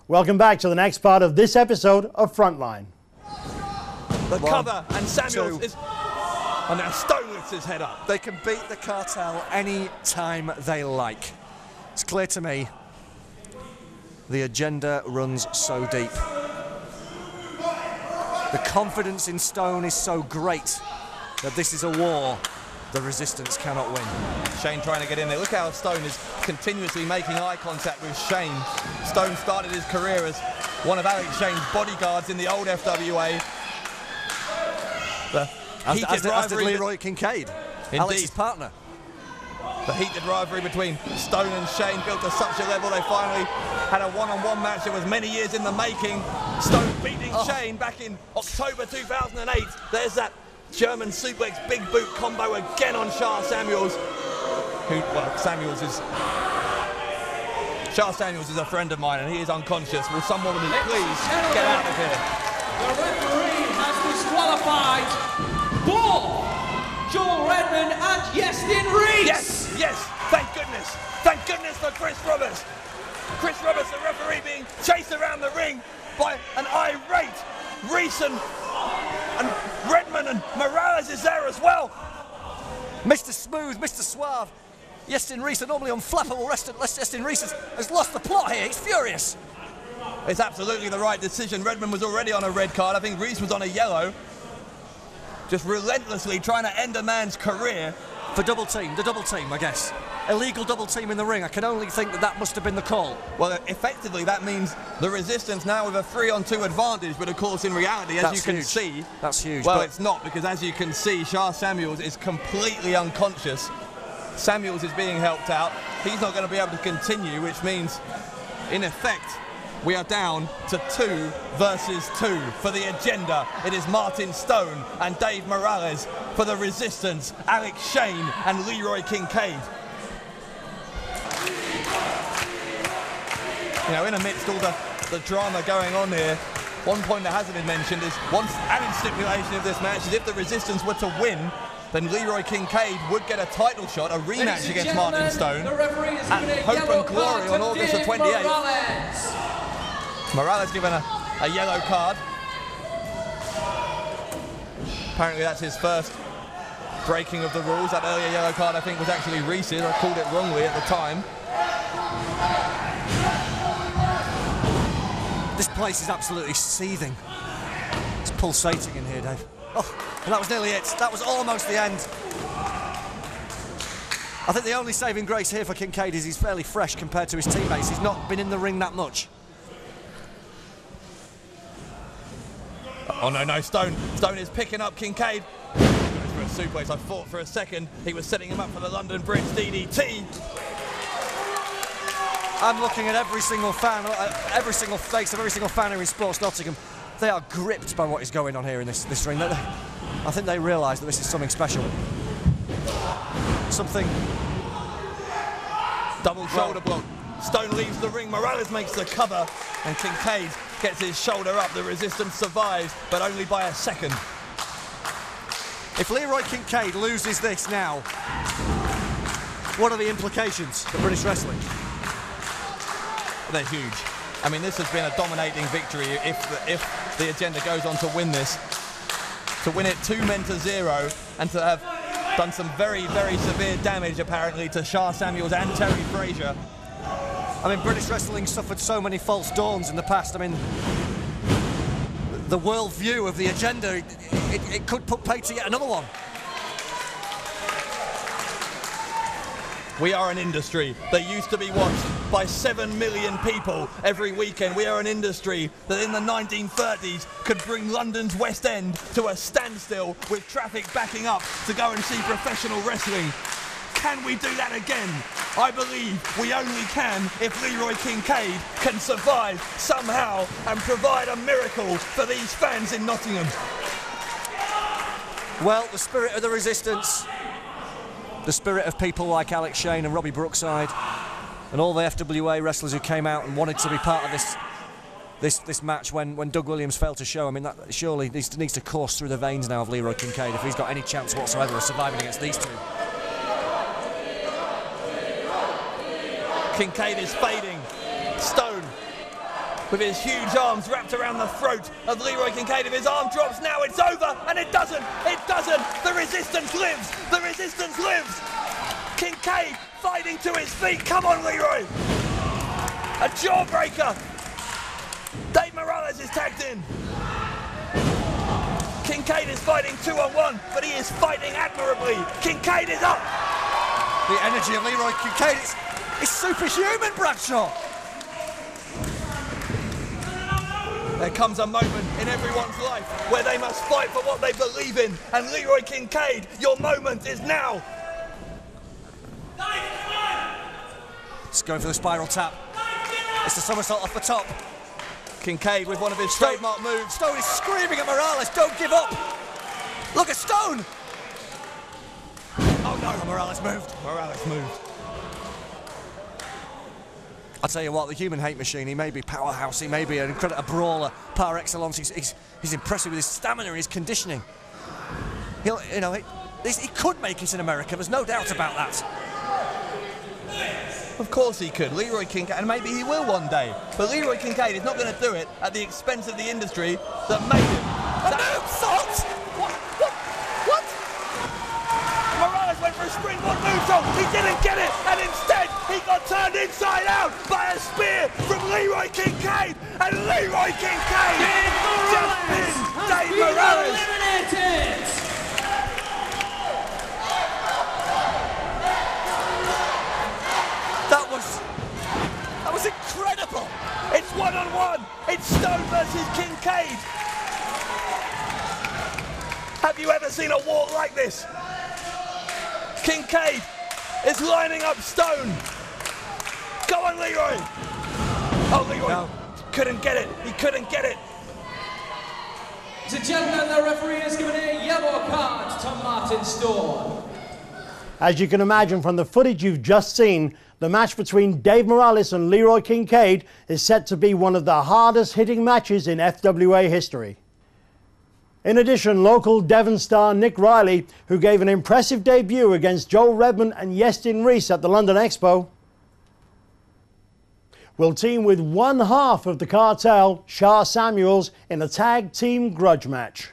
Welcome back to the next part of this episode of Frontline. The cover, and Samuels is... And now Stone lifts his head up. They can beat the cartel any time they like. It's clear to me the agenda runs so deep. The confidence in Stone is so great that this is a war the Resistance cannot win. Shane trying to get in there. Look how Stone is continuously making eye contact with Shane. Stone started his career as one of Alex Shane's bodyguards in the old FWA. As did Leroy Kincaid, Alex's partner. The heated rivalry between Stone and Shane built to such a level they finally had a one-on-one match that was many years in the making. Stone beating Shane back in October 2008. There's that German suplex big boot combo again on Shah Samuels. Shah Samuels is a friend of mine and he is unconscious. Will someone please get out of here? The referee has disqualified both Joel Redmond and Yestin Reese. Yes, thank goodness. Thank goodness for Chris Roberts. Chris Roberts, the referee, being chased around the ring by an irate Reese, and Redmond, and Morales is there as well. Mr. Smooth, Mr. Suave. Yestin Reese, a normally unflappable wrestler. Yestin Reese has lost the plot here. He's furious. It's absolutely the right decision. Redmond was already on a red card. I think Reese was on a yellow. Just relentlessly trying to end a man's career. The double team, I guess. Illegal double team in the ring. I can only think that must have been the call. Well, effectively, that means the Resistance now with a 3-on-2 advantage, but of course, in reality, as you can see... That's huge. Well, it's not, because as you can see, Shah Samuels is completely unconscious. Samuels is being helped out. He's not going to be able to continue, which means, in effect, we are down to 2 versus 2 for the agenda. It is Martin Stone and Dave Morales for the Resistance, Alex Shane and Leroy Kincaid. You know, in amidst all the drama going on here, one point that hasn't been mentioned is one added stipulation of this match is if the Resistance were to win, then Leroy Kincaid would get a title shot, a rematch against Martin Stone at Hope and Glory on August the 28th. Morales given a yellow card. Apparently that's his first breaking of the rules. That earlier yellow card I think was actually Reese's. I called it wrongly at the time. This place is absolutely seething. It's pulsating in here, Dave. Oh, and that was nearly it. That was almost the end. I think the only saving grace here for Kincaid is he's fairly fresh compared to his teammates. He's not been in the ring that much. Oh no, Stone is picking up Kincaid. Goes for a suplex. I thought for a second he was setting him up for the London Bridge DDT. I'm looking at every single fan, every single face of every single fan here in Sports Nottingham. They are gripped by what is going on here in this ring. I think they realise that this is something special. Something... Double shoulder block. Stone leaves the ring. Morales makes the cover. And Kincaid gets his shoulder up. The Resistance survives, but only by a second. If Leroy Kincaid loses this now, what are the implications for British wrestling? They're huge. I mean, this has been a dominating victory if the agenda goes on to win this. To win it 2-0 and to have done some very, very severe damage, apparently, to Shah Samuels and Terry Frazier. I mean, British wrestling suffered so many false dawns in the past. I mean, the world view of the agenda, it could put pay to yet another one. We are an industry that used to be watched by 7 million people every weekend. We are an industry that in the 1930s could bring London's West End to a standstill with traffic backing up to go and see professional wrestling. Can we do that again? I believe we only can if Leroy Kincaid can survive somehow and provide a miracle for these fans in Nottingham. Well, the spirit of the Resistance, the spirit of people like Alex Shane and Robbie Brookside and all the FWA wrestlers who came out and wanted to be part of this match when Doug Williams failed to show. I mean, that surely needs to course through the veins now of Leroy Kincaid if he's got any chance whatsoever of surviving against these two. Kincaid is fading. Stone with his huge arms wrapped around the throat of Leroy Kincaid. If his arm drops now, it's over, and it doesn't. It doesn't. The resistance lives. The resistance lives. Kincaid fighting to his feet. Come on, Leroy. A jawbreaker. Dave Morales is tagged in. Kincaid is fighting 2-on-1, but he is fighting admirably. Kincaid is up. The energy of Leroy Kincaid is superhuman, Bradshaw. There comes a moment in everyone's life where they must fight for what they believe in. And Leroy Kincaid, your moment is now. It's going for the spiral tap. It's the somersault off the top. Kincaid with one of his trademark moves. Stone is screaming at Morales, don't give up. Look at Stone. Oh no, Morales moved. Morales moved. I'll tell you what, the human hate machine, he may be powerhouse, he may be an incredible brawler, par excellence, he's impressive with his stamina and his conditioning. He could make it in America, there's no doubt about that. Of course he could. Leroy Kincaid, and maybe he will one day. But Leroy Kincaid is not going to do it at the expense of the industry that made him. Moonsault! What? Morales went for a springboard moonsault. He didn't get it, and instead he got turned inside out by a spear from Leroy Kincaid. And Leroy Kincaid just pinned Dave Morales. Eliminated. That was incredible! It's 1-on-1. It's Stone versus Kincaid. Have you ever seen a walk like this? Kincaid is lining up Stone. Go on, Leroy. Oh, Leroy no. Couldn't get it. He couldn't get it. Ladies and gentlemen, the referee has given a yellow card to Martin Stone. As you can imagine from the footage you've just seen, the match between Dave Morales and Leroy Kincaid is set to be one of the hardest hitting matches in FWA history. In addition, local Devon star Nick Riley, who gave an impressive debut against Joel Redman and Yestin Reese at the London Expo, will team with one half of the cartel, Shah Samuels, in a tag team grudge match.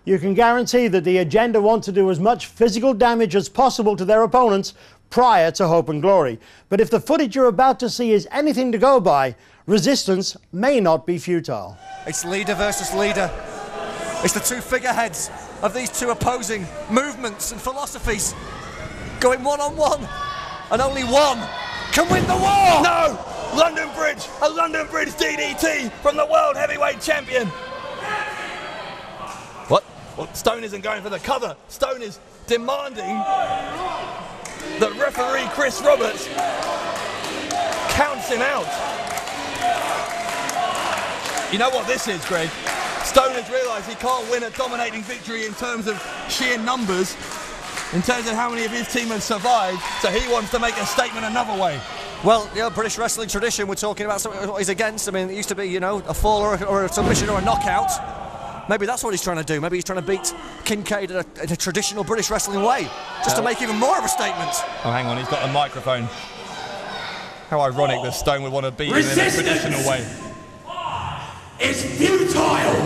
You can guarantee that the agenda want to do as much physical damage as possible to their opponents prior to Hope and Glory. But if the footage you're about to see is anything to go by, resistance may not be futile. It's leader versus leader. It's the two figureheads of these two opposing movements and philosophies going one-on-one, and only one can win the war! No! London Bridge! A London Bridge DDT from the World Heavyweight Champion! What? Well, Stone isn't going for the cover. Stone is demanding that referee Chris Roberts counts him out. You know what this is, Greg? Stone has realised he can't win a dominating victory in terms of sheer numbers, in terms of how many of his team have survived, so he wants to make a statement another way. Well, British wrestling tradition, we're talking about something what he's against. I mean, it used to be, a fall or a submission or a knockout. Maybe that's what he's trying to do. Maybe he's trying to beat Kincaid in a traditional British wrestling way, just to make even more of a statement. Oh, hang on, he's got the microphone. How ironic that Stone would want to beat him in a traditional way. It's futile!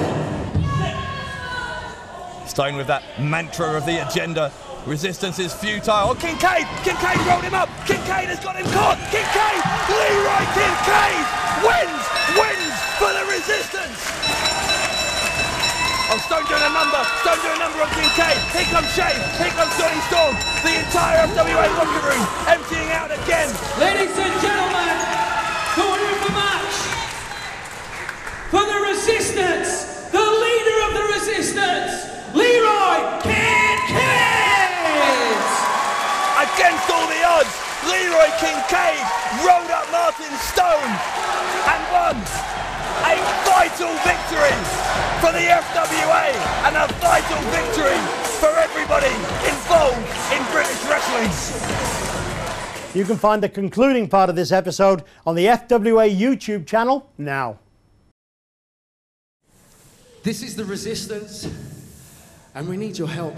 Stone with that mantra of the agenda. Resistance is futile. Oh, Kincaid! Kincaid rolled him up! Kincaid has got him caught! Kincaid! Leroy Kincaid wins for the resistance! Oh, Stone doing a number! Stone doing a number on Kincaid! Here comes Shane! Here comes Johnny Storm! The entire FWA locker room emptying out again! Ladies and gentlemen, the winner of the match for the resistance, the leader of the resistance, Leroy Kincaid! Against all the odds, Leroy Kincaid rolled up Martin Stone and won a vital victory for the FWA and a vital victory for everybody involved in British wrestling. You can find the concluding part of this episode on the FWA YouTube channel now. This is the resistance, and we need your help.